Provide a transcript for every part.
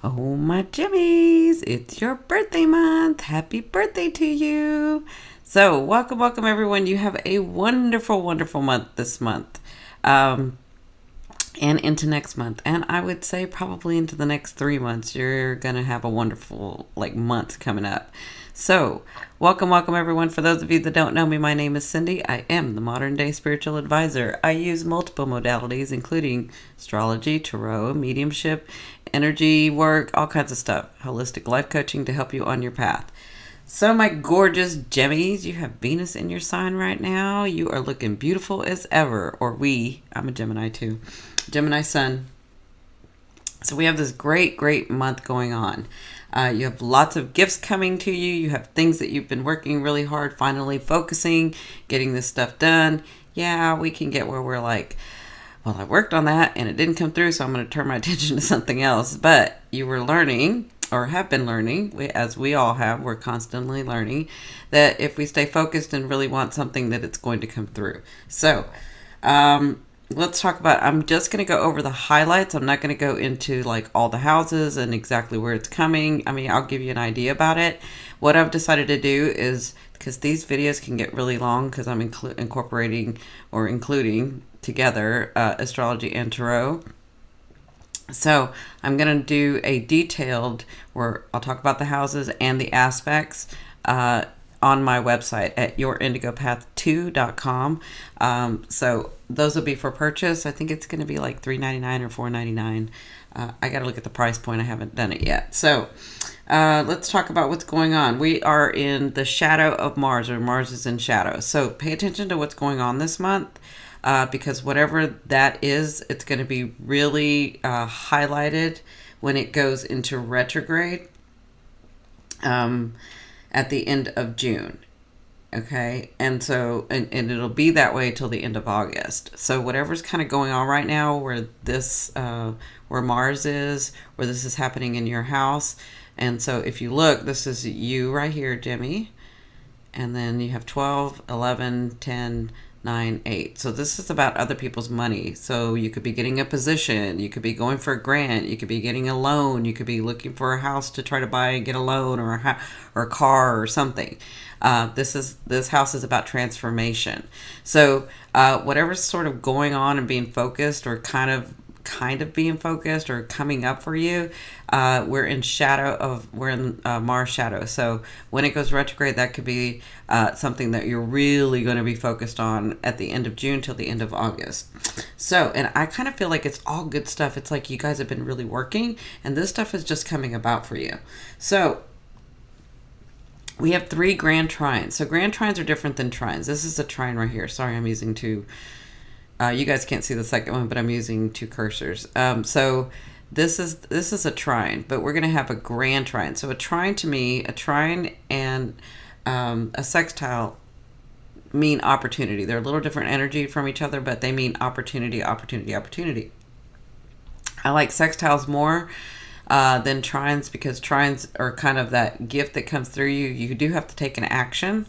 Oh, my Jimmies, it's your birthday month. Happy birthday to you. So, welcome, everyone. You have a wonderful month this month. Um, and into next month. And I would say probably into the next 3 months, you're going to have a wonderful month coming up. So, welcome, everyone. For those of you that don't know me, my name is Cindy. I am the modern day spiritual advisor. I use multiple modalities, including astrology, tarot, mediumship, energy work, all kinds of stuff, holistic life coaching to help you on your path. So, my gorgeous Gemmies, you have Venus in your sign right now. You are looking beautiful as ever. I'm a Gemini too. Gemini sun. So we have this great month going on. You have lots of gifts coming to you. You have things that you've been working really hard, finally focusing, getting this stuff done. Yeah, we can get where we're like, well, I worked on that and it didn't come through, so I'm going to turn my attention to something else. But you were learning, or have been learning, as we all have, we're constantly learning, that if we stay focused and really want something, that it's going to come through. So, let's talk about, I'm just going to go over the highlights. I'm not going to go into all the houses and exactly where it's coming. I mean, I'll give you an idea about it. What I've decided to do is, because these videos can get really long because I'm incorporating or including together astrology and tarot. So I'm going to do a detailed where I'll talk about the houses and the aspects on my website at yourindigopath2.com. So those will be for purchase. I think it's going to be like $3.99 or $4.99. I got to look at the price point. I haven't done it yet. So let's talk about what's going on. We are in the shadow of Mars, or Mars is in shadow. So pay attention to what's going on this month. Because whatever that is, it's going to be really highlighted when it goes into retrograde at the end of June. Okay, and so and it'll be that way till the end of August. So whatever's kind of going on right now, where Mars is, where this is happening in your house, and so if you look, this is you right here, Jimmy, and then you have 12, 11, 10. 9, 8. So this is about other people's money. So you could be getting a position, you could be going for a grant, you could be getting a loan, you could be looking for a house to try to buy and get a loan, or a car or something. This house is about transformation. So whatever's sort of going on and being focused, or kind of being focused or coming up for you, we're in Mars shadow. So when it goes retrograde, that could be something that you're really going to be focused on at the end of June till the end of August. So, and I kind of feel like it's all good stuff. It's like you guys have been really working, and this stuff is just coming about for you. So we have 3 grand trines. So grand trines are different than trines. This is a trine right here. Sorry, I'm using 2. You guys can't see the second one, but I'm using 2 cursors. So this is a trine, but we're going to have a grand trine. So a trine, to me, a trine and a sextile mean opportunity. They're a little different energy from each other, but they mean opportunity. I like sextiles more than trines, because trines are kind of that gift that comes through you. You do have to take an action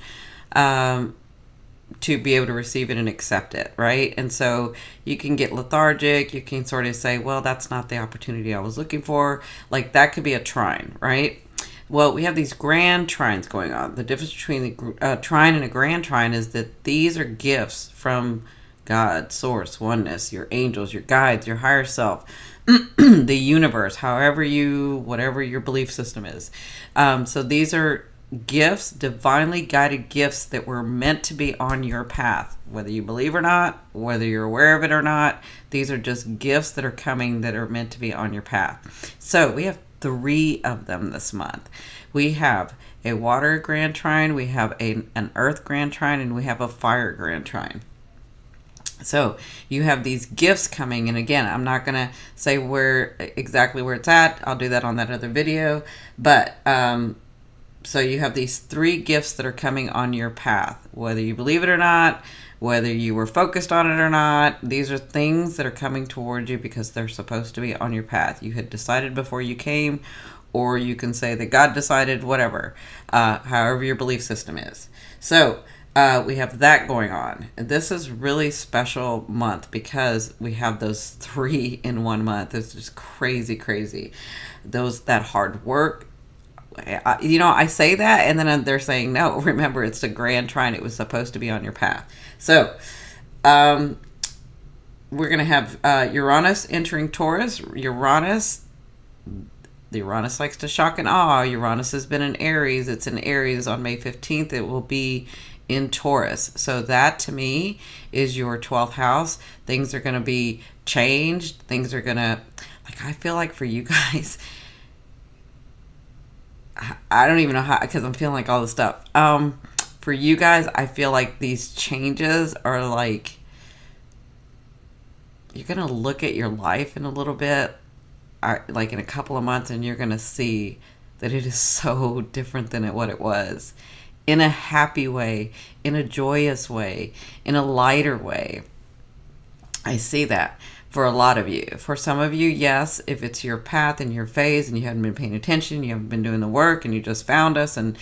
to be able to receive it and accept it, right? And so you can get lethargic. You can sort of say, well, that's not the opportunity I was looking for. Like, that could be a trine, right? Well, we have these grand trines going on. The difference between a trine and a grand trine is that these are gifts from God, source, oneness, your angels, your guides, your higher self, the universe, whatever your belief system is. So these are gifts, divinely guided gifts that were meant to be on your path, whether you believe or not, whether you're aware of it or not. These are just gifts that are coming, that are meant to be on your path. So we have 3 of them this month. We have a water grand trine, we have an earth grand trine, and we have a fire grand trine. So you have these gifts coming, and again, I'm not going to say exactly where it's at. I'll do that on that other video. But so you have these 3 gifts that are coming on your path, whether you believe it or not, whether you were focused on it or not. These are things that are coming toward you because they're supposed to be on your path. You had decided before you came, or you can say that God decided, whatever, however your belief system is. So We have that going on. And this is really special month because we have those three in 1 month. It's just crazy, crazy. That hard work. I say that, and then they're saying, no, remember, it's a grand trine. It was supposed to be on your path. So, we're going to have Uranus entering Taurus. The Uranus likes to shock and awe. Uranus has been in Aries. It's in Aries on May 15th. It will be in Taurus. So that to me is your 12th house. Things are going to be changed. Things are going to, I feel like for you guys, I don't even know how, because I'm feeling like all this stuff. For you guys, I feel like these changes are like, you're going to look at your life in a little bit, like in a couple of months, and you're going to see that it is so different than what it was, in a happy way, in a joyous way, in a lighter way. I see that for a lot of you. For some of you, yes, if it's your path and your phase and you haven't been paying attention, you haven't been doing the work, and you just found us, and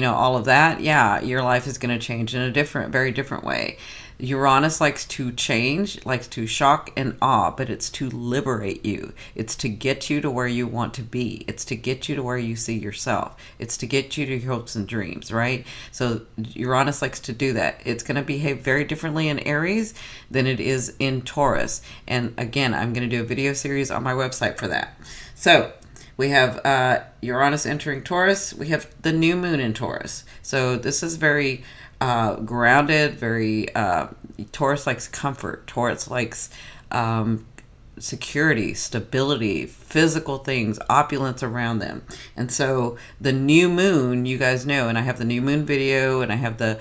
all of that, yeah, your life is going to change in a very different way. Uranus likes to change, likes to shock and awe, but it's to liberate you. It's to get you to where you want to be. It's to get you to where you see yourself. It's to get you to your hopes and dreams, right? So Uranus likes to do that. It's going to behave very differently in Aries than it is in Taurus. And again, I'm going to do a video series on my website for that. So we have Uranus entering Taurus. We have the new moon in Taurus. So this is very grounded, very Taurus likes comfort. Taurus likes security, stability, physical things, opulence around them. And so the new moon, you guys know, and I have the new moon video, and I have the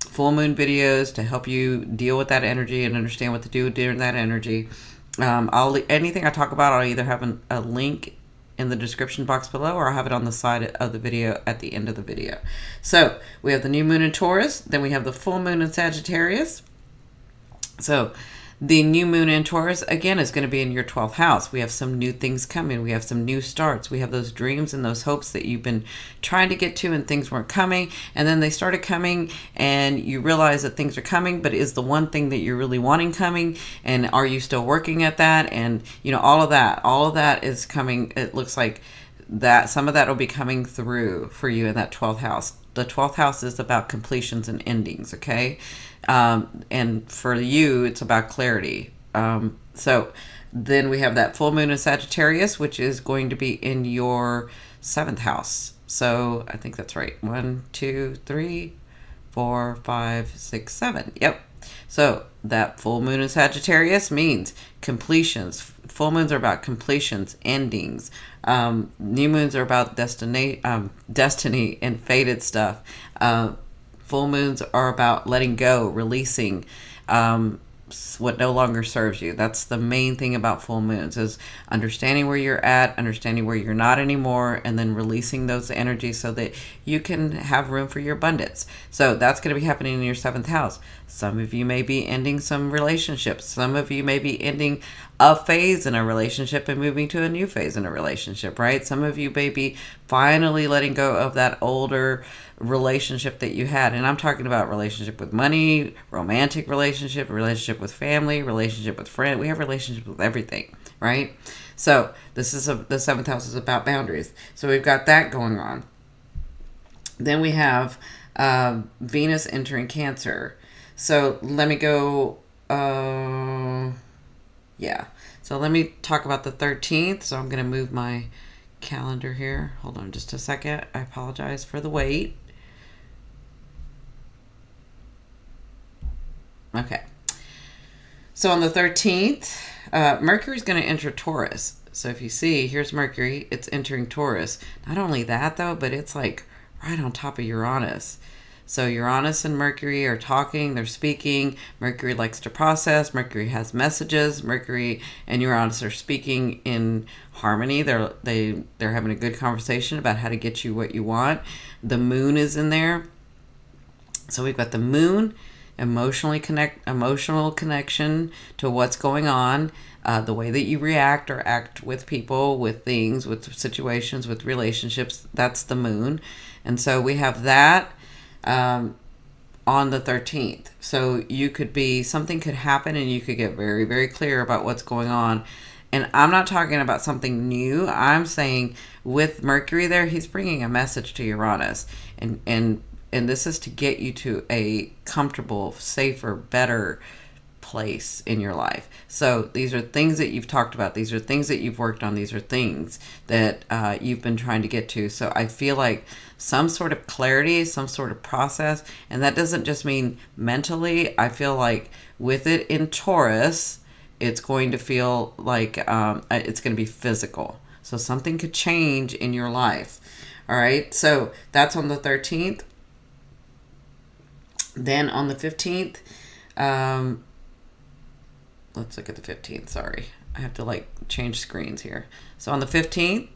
full moon videos to help you deal with that energy and understand what to do during that energy. Anything I talk about, I'll either have a link in the description box below, or I'll have it on the side of the video at the end of the video. So we have the new moon in Taurus, then we have the full moon in Sagittarius. So the new moon in Taurus, again, is going to be in your 12th house. We have some new things coming. We have some new starts. We have those dreams and those hopes that you've been trying to get to, and things weren't coming. And then they started coming, and you realize that things are coming, but is the one thing that you're really wanting coming? And are you still working at that? And, all of that is coming. It looks like that some of that will be coming through for you in that 12th house. The 12th house is about completions and endings, okay? And for you, it's about clarity. So then we have that full moon in Sagittarius, which is going to be in your 7th house. So I think that's right. 1, 2, 3, 4, 5, 6, 7. Yep. So that full moon in Sagittarius means completions. Full moons are about completions, endings. New moons are about destiny and fated stuff. Full moons are about letting go, releasing what no longer serves you. That's the main thing about full moons, is understanding where you're at, understanding where you're not anymore, and then releasing those energies so that you can have room for your abundance. So that's going to be happening in your 7th house. Some of you may be ending some relationships. Some of you may be ending a phase in a relationship and moving to a new phase in a relationship, right? Some of you may be finally letting go of that older relationship that you had. And I'm talking about relationship with money, romantic relationship with family, relationship with friend. We have relationships with everything, right? So the 7th house is about boundaries. So we've got that going on. Then we have Venus entering Cancer. So let me go... So let me talk about the 13th. So I'm going to move my calendar here. Hold on just a second. I apologize for the wait. Okay. So on the 13th, Mercury's going to enter Taurus. So if you see, here's Mercury. It's entering Taurus. Not only that, though, but it's like right on top of Uranus. So Uranus and Mercury are talking, they're speaking. Mercury likes to process. Mercury has messages. Mercury and Uranus are speaking in harmony. They're having a good conversation about how to get you what you want. The moon is in there. So we've got the moon, emotional connection to what's going on, the way that you react or act with people, with things, with situations, with relationships. That's the moon. And so we have that. on the 13th. So you could be, something could happen and you could get very, very clear about what's going on. And I'm not talking about something new. I'm saying with Mercury there, he's bringing a message to Uranus. And this is to get you to a comfortable, safer, better place in your life. So these are things that you've talked about. These are things that you've worked on. These are things that you've been trying to get to. So I feel like some sort of clarity, some sort of process, and that doesn't just mean mentally. I feel like with it in Taurus, it's going to feel like it's going to be physical. So something could change in your life. All right. So that's on the 13th. Then on the 15th, let's look at the 15th. Sorry. I have to like change screens here. So on the 15th,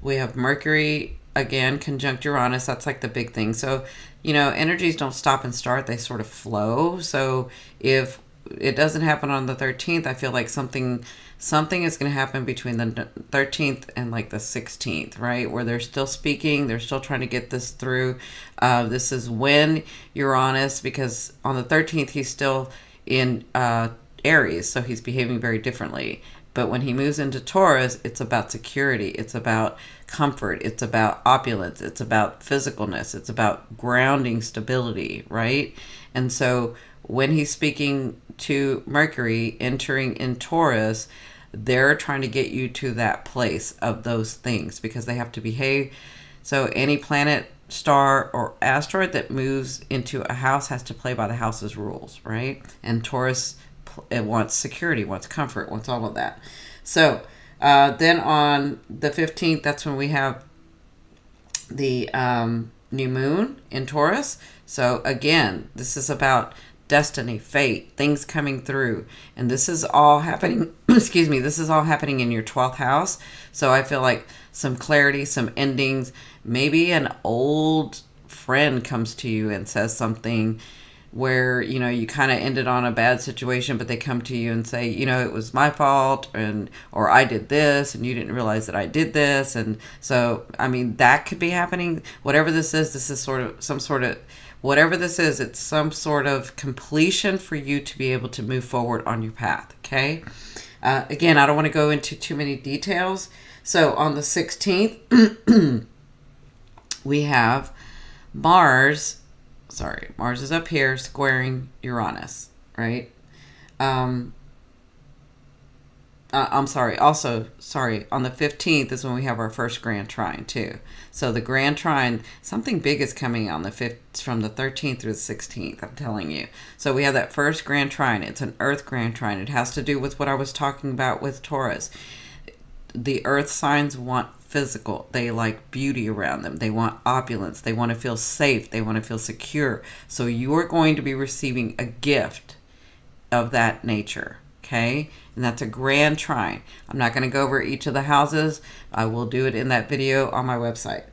we have Mercury again conjunct Uranus. That's like the big thing. So, energies don't stop and start. They sort of flow. So if it doesn't happen on the 13th, I feel like something is going to happen between the 13th and like the 16th, right? Where they're still speaking. They're still trying to get this through. This is when Uranus, because on the 13th, he's still in Aries. So he's behaving very differently. But when he moves into Taurus, it's about security. It's about comfort. It's about opulence. It's about physicalness. It's about grounding stability, right? And so when he's speaking to Mercury entering in Taurus, they're trying to get you to that place of those things because they have to behave. So any planet, star, or asteroid that moves into a house has to play by the house's rules, right? And Taurus, it wants security, wants comfort, wants all of that. So then on the 15th, that's when we have the new moon in Taurus. So again, this is about destiny, fate, things coming through. And this is all happening, excuse me, this is all happening in your 12th house. So I feel like some clarity, some endings. Maybe an old friend comes to you and says something where, you kind of ended on a bad situation, but they come to you and say, it was my fault, or I did this and you didn't realize that I did this. And so, that could be happening. Whatever this is whatever this is, it's some sort of completion for you to be able to move forward on your path. Okay. Again, I don't want to go into too many details. So on the 16th, we have Mars is up here squaring Uranus, right? I'm sorry. Also, on the 15th is when we have our first grand trine too. So the grand trine, something big is coming on the 5th, from the 13th through the 16th, I'm telling you. So we have that first grand trine. It's an earth grand trine. It has to do with what I was talking about with Taurus. The earth signs want physical. They like beauty around them. They want opulence. They want to feel safe. They want to feel secure. So you are going to be receiving a gift of that nature. Okay. And that's a grand trine. I'm not going to go over each of the houses. I will do it in that video on my website.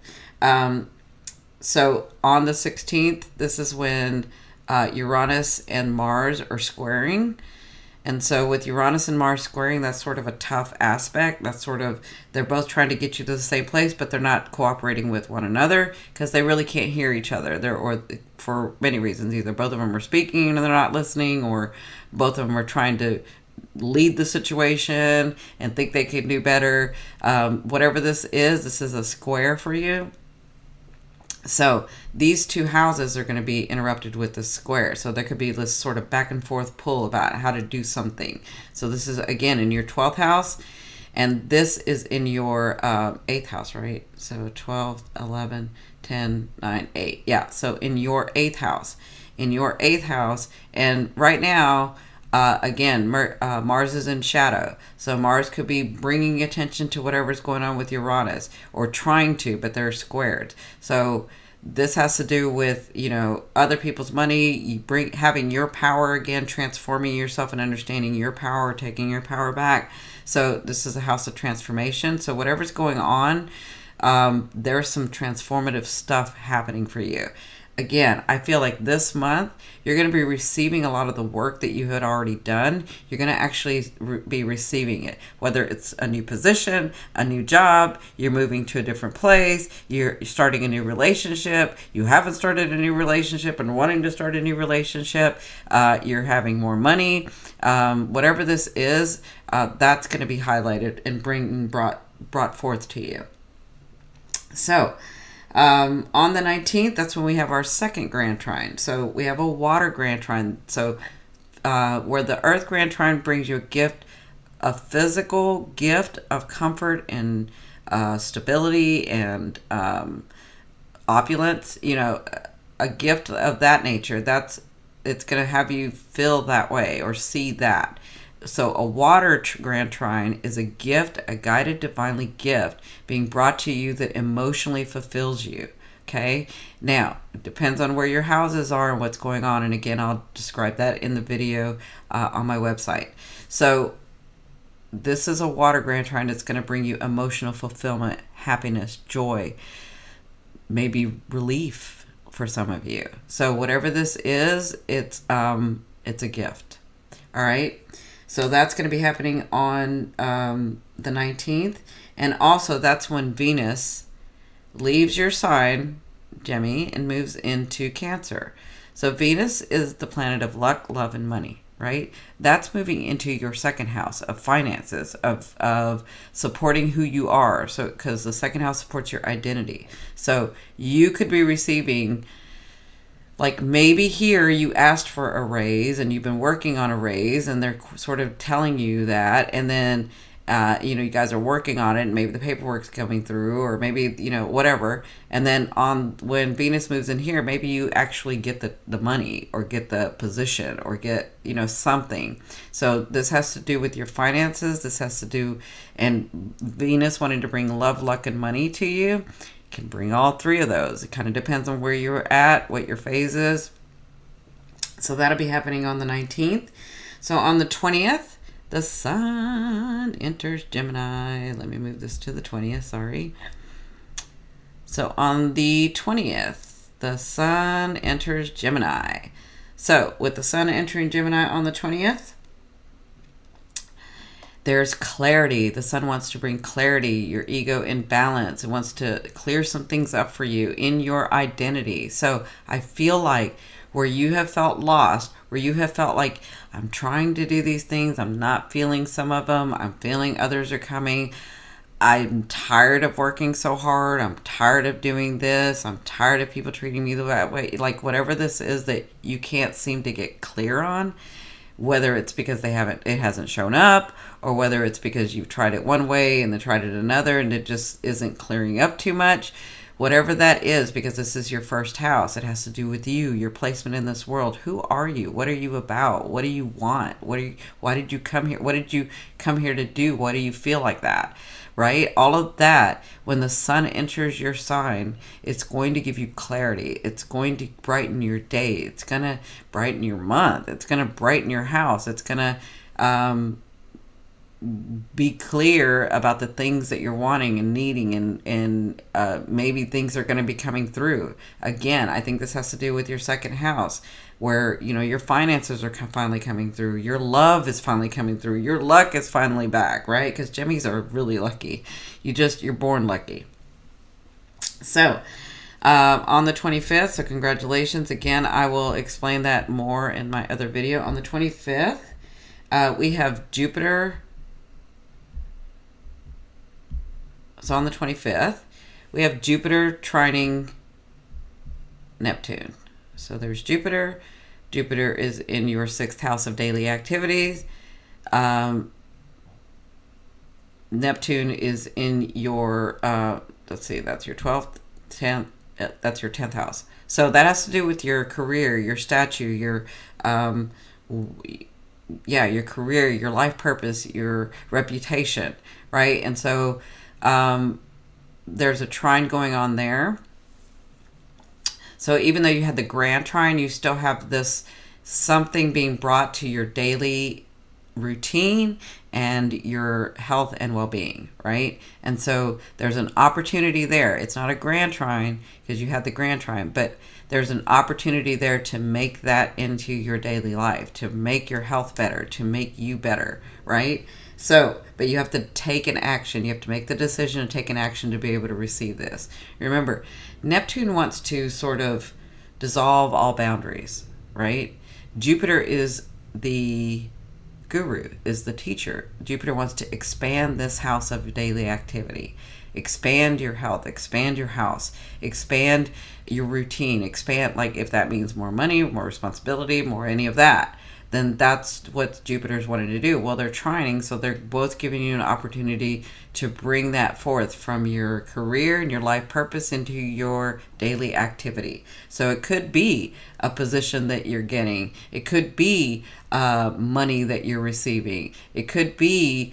So on the 16th, this is when Uranus and Mars are squaring. And so with Uranus and Mars squaring, that's sort of a tough aspect. That's sort of, they're both trying to get you to the same place, but they're not cooperating with one another because they really can't hear each other. Or for many reasons, either both of them are speaking and they're not listening, or both of them are trying to lead the situation and think they can do better. Whatever this is a square for you. So these two houses are going to be interrupted with the square. So there could be this sort of back and forth pull about how to do something. So this is, again, in your 12th house. And this is in your 8th house, right? So 12, 11, 10, 9, 8. Yeah, so in your 8th house. In your 8th house. And right now, again, Mars is in shadow. So Mars could be bringing attention to whatever's going on with Uranus, or trying to, but they're squared. So this has to do with, other people's money, having your power again, transforming yourself and understanding your power, taking your power back. So this is a house of transformation. So whatever's going on, there's some transformative stuff happening for you. again, I feel like this month you're going to be receiving a lot of the work that you had already done. You're going to actually be receiving it, whether it's a new position, a new job, you're moving to a different place, you're starting a new relationship, you haven't started a new relationship and wanting to start a new relationship, you're having more money, whatever this is, that's going to be highlighted and brought forth to you. So, on the 19th, that's when we have our second grand trine. So we have a water grand trine. So where the earth grand trine brings you a gift, a physical gift of comfort and stability and opulence, a gift of that nature. It's going to have you feel that way or see that. So a water grand trine is a gift, a guided divinely gift being brought to you that emotionally fulfills you. Okay. Now, it depends on where your houses are and what's going on. And again, I'll describe that in the video on my website. So this is a water grand trine that's going to bring you emotional fulfillment, happiness, joy, maybe relief for some of you. So whatever this is, it's a gift. All right. So that's going to be happening on the 19th. And also, that's when Venus leaves your sign, Gemini, and moves into Cancer. So Venus is the planet of luck, love, and money, right? That's moving into your second house of finances, of supporting who you are. So because the second house supports your identity. So you could be receiving... Like maybe here you asked for a raise and you've been working on a raise and they're sort of telling you that. And then, you guys are working on it and maybe the paperwork's coming through or maybe, whatever. And then when Venus moves in here, maybe you actually get the money or get the position or get, something. So this has to do with your finances. This has to do, and Venus wanting to bring love, luck, and money to you. Can bring all three of those. It kind of depends on where you're at, what your phase is. So that'll be happening on the 19th. So on the 20th, the sun enters Gemini. Let me move this to the 20th, sorry. So on the 20th, the sun enters Gemini. So with the sun entering Gemini on the 20th, there's clarity. The sun wants to bring clarity, your ego in balance. It wants to clear some things up for you in your identity. So I feel like where you have felt lost, where you have felt like I'm trying to do these things, I'm not feeling some of them, I'm feeling others are coming. I'm tired of working so hard. I'm tired of doing this. I'm tired of people treating me that way. Like whatever this is that you can't seem to get clear on, whether it's because it hasn't shown up, or whether it's because you've tried it one way and then tried it another and it just isn't clearing up too much. Whatever that is, because this is your first house, it has to do with you, your placement in this world. Who are you? What are you about? What do you want? Why did you come here? What did you come here to do? Why do you feel like that? Right? All of that, when the sun enters your sign, it's going to give you clarity. It's going to brighten your day. It's going to brighten your month. It's going to brighten your house. It's going to be clear about the things that you're wanting and needing, and maybe things are going to be coming through. Again, I think this has to do with your second house, where your finances are finally coming through, your love is finally coming through, your luck is finally back, right? Because Gemmies are really lucky. You're born lucky. So on the 25th, so congratulations again. I will explain that more in my other video. On the 25th, we have Jupiter. So on the 25th, we have Jupiter trining Neptune. So there's Jupiter. Jupiter is in your 6th house of daily activities. Neptune is in your, let's see, that's your 12th, 10th, that's your 10th house. So that has to do with your career, your stature, your career, your life purpose, your reputation, right? And so there's a trine going on there. So even though you had the grand trine, you still have this something being brought to your daily routine and your health and well-being, right? And so there's an opportunity there. It's not a grand trine because you had the grand trine, but there's an opportunity there to make that into your daily life, to make your health better, to make you better, right? So, but you have to take an action. You have to make the decision and take an action to be able to receive this. Remember, Neptune wants to sort of dissolve all boundaries, right? Jupiter is the guru, is the teacher. Jupiter wants to expand this house of daily activity. Expand your health, expand your house, expand your routine, expand, like if that means more money, more responsibility, more any of that, then that's what Jupiter's wanting to do. Well, they're trying, so they're both giving you an opportunity to bring that forth from your career and your life purpose into your daily activity. So it could be a position that you're getting. It could be money that you're receiving. It could be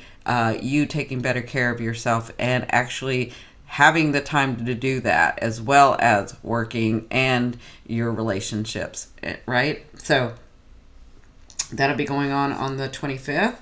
you taking better care of yourself and actually having the time to do that, as well as working and your relationships, right? So that'll be going on the 25th.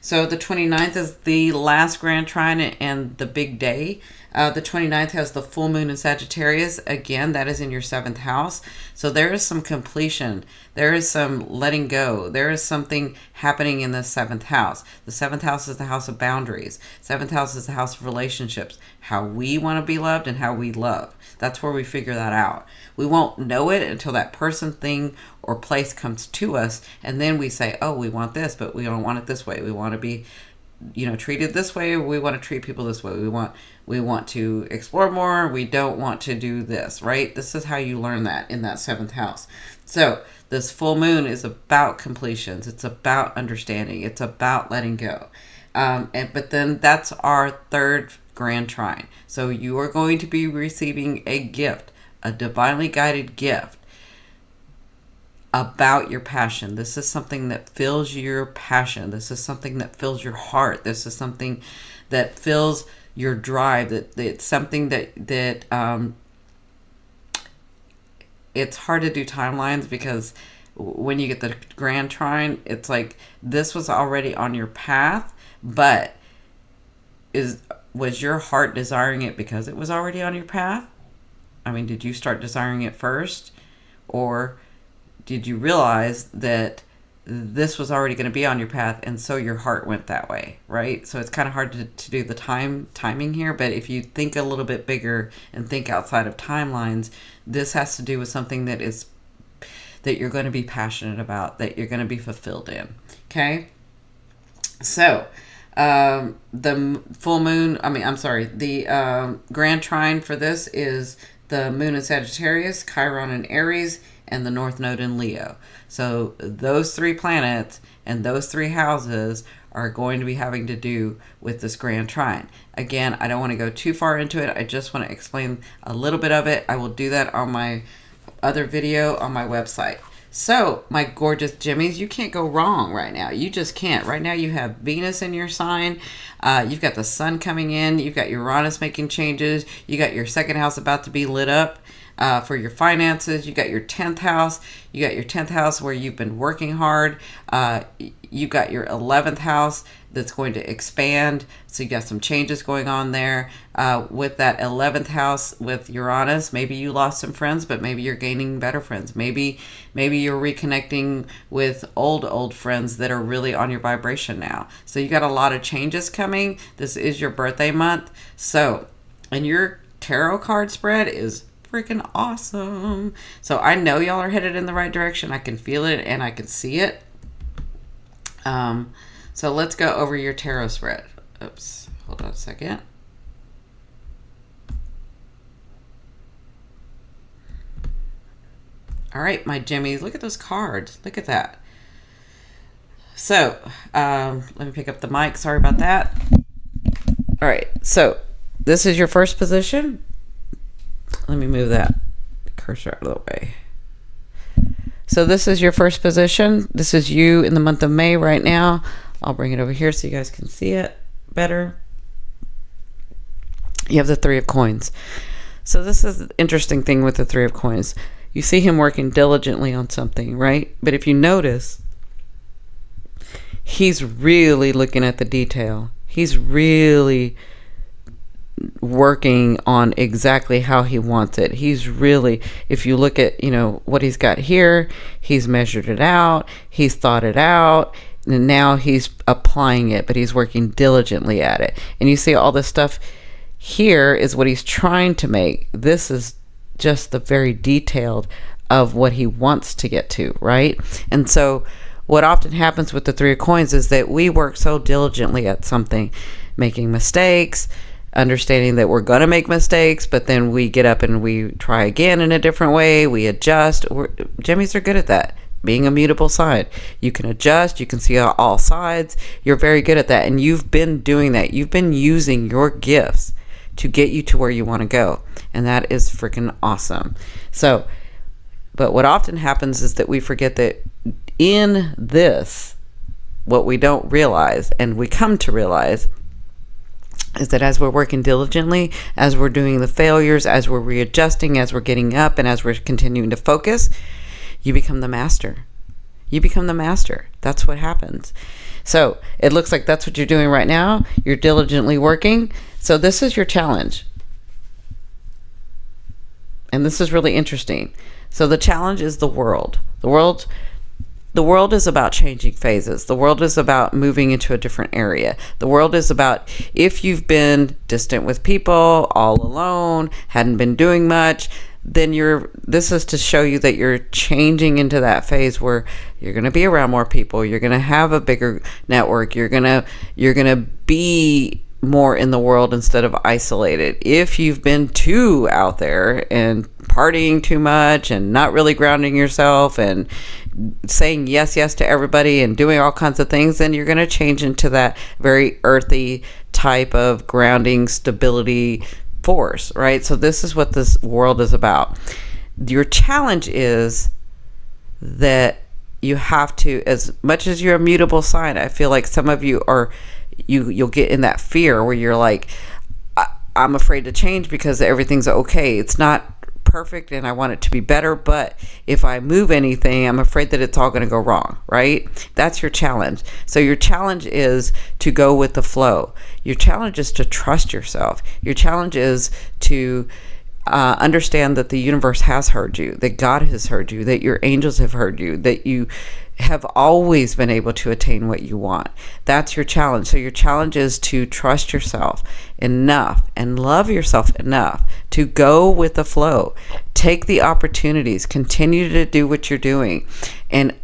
So the 29th is the last grand trine and the big day. The 29th has the full moon in Sagittarius. Again, that is in your 7th house. So there is some completion. There is some letting go. There is something happening in the 7th house. The 7th house is the house of boundaries. 7th house is the house of relationships. How we want to be loved and how we love. That's where we figure that out. We won't know it until that person, thing, or place comes to us. And then we say, oh, we want this, but we don't want it this way. We want to be, treated this way. We want to treat people this way. We want to explore more. We don't want to do this, right? This is how you learn that in that 7th house. So this full moon is about completions. It's about understanding. It's about letting go. But then that's our 3rd grand trine. So you are going to be receiving a gift, a divinely guided gift about your passion. This is something that fills your passion. This is something that fills your heart. This is something that fills your drive. That it's something that it's hard to do timelines, because when you get the grand trine, it's like this was already on your path, but was your heart desiring it because it was already on your path? I mean, did you start desiring it first, or did you realize that this was already going to be on your path, and so your heart went that way, right? So it's kind of hard to do the timing here, but if you think a little bit bigger and think outside of timelines, this has to do with something that you're going to be passionate about, that you're going to be fulfilled in, okay? So the full moon, the grand trine for this is the moon in Sagittarius, Chiron in Aries, and the North Node in Leo. So those 3 planets and those 3 houses are going to be having to do with this grand trine. Again, I don't want to go too far into it. I just want to explain a little bit of it. I will do that on my other video on my website. So, my gorgeous Jimmies, you can't go wrong right now. You just can't. Right now you have Venus in your sign. You've got the sun coming in. You've got Uranus making changes. You got your 2nd house about to be lit up for your finances. You got your 10th house. You got your 10th house where you've been working hard. You got your 11th house that's going to expand. So you got some changes going on there. With that 11th house with Uranus, maybe you lost some friends, but maybe you're gaining better friends. Maybe you're reconnecting with old friends that are really on your vibration now. So you got a lot of changes coming. This is your birthday month. So, and your tarot card spread is freaking awesome. So I know y'all are headed in the right direction. I can feel it and I can see it. So let's go over your tarot spread. Oops, hold on a second. All right, my Jimmies, look at those cards. Look at that. So, let me pick up the mic. Sorry about that. All right, so this is your first position. Let me move that cursor out of the way. So this is your first position. This is you in the month of May right now. I'll bring it over here so you guys can see it better. You have the 3 of coins. So this is the interesting thing with the 3 of coins. You see him working diligently on something, right? But if you notice, he's really looking at the detail. He's really working on exactly how he wants it. He's really, if you look at, what he's got here, he's measured it out, he's thought it out, and now he's applying it, but he's working diligently at it. And you see all this stuff here is what he's trying to make. This is just the very detailed of what he wants to get to, right? And so what often happens with the Three of Coins is that we work so diligently at something, making mistakes, understanding that we're going to make mistakes, but then we get up and we try again in a different way. We adjust. Gemmies are good at that. Being a mutable sign, you can adjust, you can see all sides. You're very good at that, and you've been doing that. You've been using your gifts to get you to where you want to go, and that is freaking awesome. So, but what often happens is that we forget that in this, what we don't realize, and we come to realize, is that as we're working diligently, as we're doing the failures, as we're readjusting, as we're getting up, and as we're continuing to focus, you become the master. You become the master. That's what happens. So it looks like that's what you're doing right now. You're diligently working. So this is your challenge. And this is really interesting. So the challenge is the world. The world is about changing phases. The world is about moving into a different area. The world is about, if you've been distant with people, all alone, hadn't been doing much, then this is to show you that you're changing into that phase where you're going to be around more people. You're going to have a bigger network. You're going to be more in the world instead of isolated. If you've been too out there and partying too much and not really grounding yourself and saying yes to everybody and doing all kinds of things, then you're going to change into that very earthy type of grounding stability force, right? So this is what this world is about. Your challenge is that you have to, as much as you're a mutable sign, I feel like some of you are, you'll get in that fear where you're like, I'm afraid to change because everything's okay. It's not perfect and I want it to be better, but if I move anything, I'm afraid that it's all going to go wrong, right? That's your challenge. So your challenge is to go with the flow. Your challenge is to trust yourself. Your challenge is to understand that the universe has heard you, that God has heard you, that your angels have heard you, that you have always been able to attain what you want. That's your challenge. So your challenge is to trust yourself enough and love yourself enough to go with the flow. Take the opportunities, continue to do what you're doing, and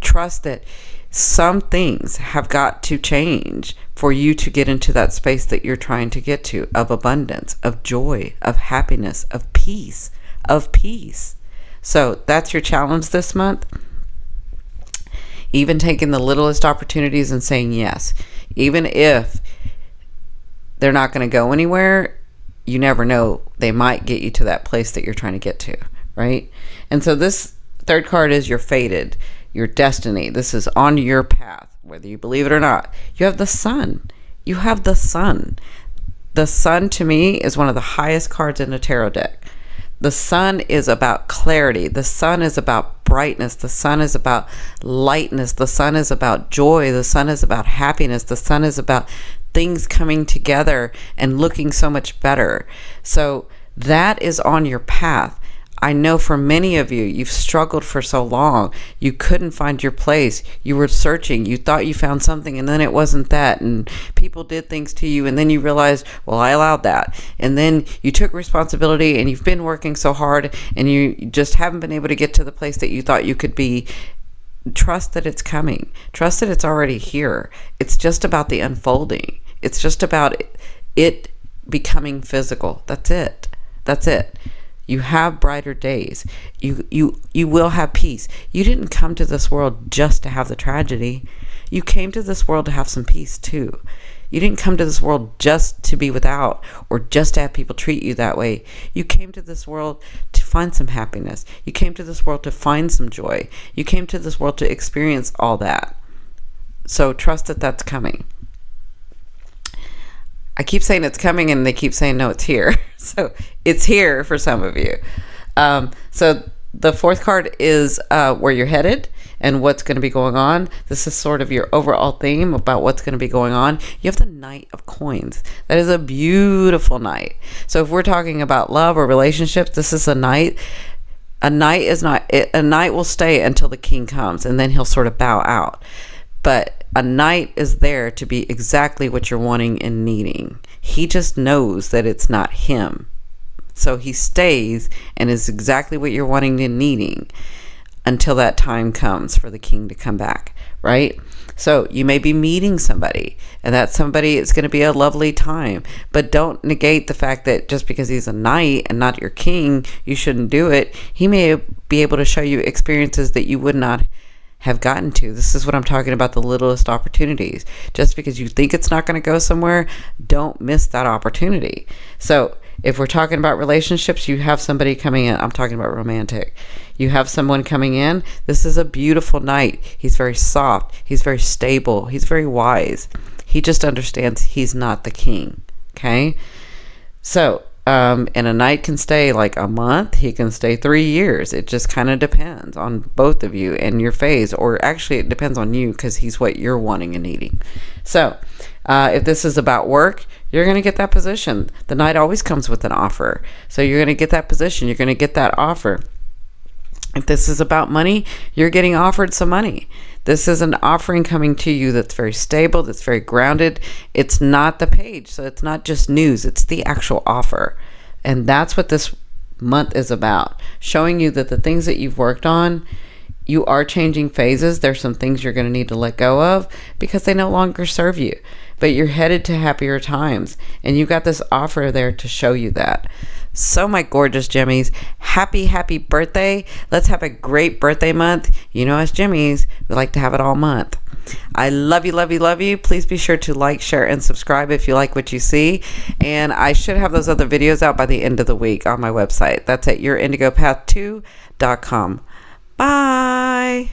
trust that some things have got to change for you to get into that space that you're trying to get to, of abundance, of joy, of happiness, of peace, So that's your challenge this month. Even taking the littlest opportunities and saying yes, even if they're not going to go anywhere, you never know, they might get you to that place that you're trying to get to, right? And so this third card is your fated, your destiny. This is on your path, whether you believe it or not. You have the sun. You have the sun. The sun, to me, is one of the highest cards in the tarot deck. The sun is about clarity. The sun is about brightness. The sun is about lightness. The sun is about joy. The sun is about happiness. The sun is about things coming together and looking so much better. So that is on your path. I know for many of you, you've struggled for so long. You couldn't find your place. You were searching. You thought you found something and then it wasn't that. And people did things to you and then you realized, well, I allowed that. And then you took responsibility and you've been working so hard and you just haven't been able to get to the place that you thought you could be. Trust that it's coming. Trust that it's already here. It's just about the unfolding. It's just about it becoming physical. That's it. That's it. You have brighter days. You will have peace. You didn't come to this world just to have the tragedy. You came to this world to have some peace too. You didn't come to this world just to be without or just to have people treat you that way. You came to this world to find some happiness. You came to this world to find some joy. You came to this world to experience all that. So trust that that's coming. I keep saying it's coming and they keep saying, no, it's here. So it's here for some of you. So the fourth card is where you're headed. and what's going to be going on. This is sort of your overall theme about what's going to be going on. You have the Knight of Coins. That is a beautiful Knight. So if we're talking about love or relationships, this is a Knight. A Knight will stay until the King comes, and then he'll sort of bow out. But a Knight is there to be exactly what you're wanting and needing. He just knows that it's not him. So he stays and is exactly what you're wanting and needing until that time comes for the King to come back, right? So you may be meeting somebody, and that somebody is going to be a lovely time. But don't negate the fact that just because he's a knight and not your king, you shouldn't do it. He may be able to show you experiences that you would not have gotten to. This is what I'm talking about, the littlest opportunities. Just because you think it's not going to go somewhere, don't miss that opportunity. So if we're talking about relationships, you have somebody coming in. I'm talking about romantic. You have someone coming in. This is a beautiful Knight. He's very soft. He's very stable. He's very wise. He just understands he's not the king. Okay? So, and a Knight can stay like a month. He can stay 3 years. It just kind of depends on both of you and your phase. Or actually, it depends on you because he's what you're wanting and needing. So, if this is about work, you're going to get that position. The Knight always comes with an offer. So you're going to get that position. You're going to get that offer. If this is about money, you're getting offered some money. This is an offering coming to you that's very stable, that's very grounded. It's not the page, so it's not just news. It's the actual offer. And that's what this month is about, showing you that the things that you've worked on, you are changing phases. There's some things you're going to need to let go of because they no longer serve you. But you're headed to happier times, and you've got this offer there to show you that. So my gorgeous Gemmies, happy birthday. Let's have a great birthday month. You know, as Gemmies, we like to have it all month. I love you. Please be sure to like, share, and subscribe if you like what you see. And I should have those other videos out by the end of the week on my website. That's at yourindigopath2.com. Bye.